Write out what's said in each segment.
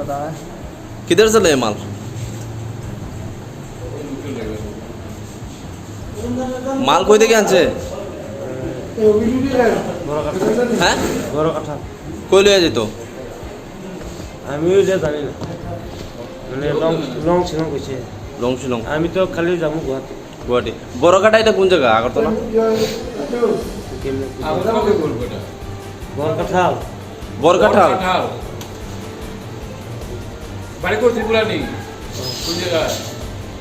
पता है। किधर से ले माल? মাল কই থেকে আনছে? হ্যাঁ বড় কথা কই লইয়া যেত? আমিও যে জানি না, মানে লং শিলং কইছে। লং শিলং। আমি তো খালি যাবো গুয়াহাটি। গুয়াহাটি। বড়কাটা এটা কোন জায়গা? আগরতলা? বরকাঠাল। বরকাঠাল। বাড়ি কোন ত্রিপুরা নেই, কোন জায়গা?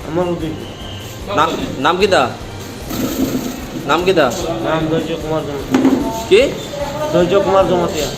আমার উদিত। নাম কিতা? নাম কিতা? নাম ধৈর্য কুমার জমাতিয়া। কি? ধৈর্য কুমার জমাতিয়া।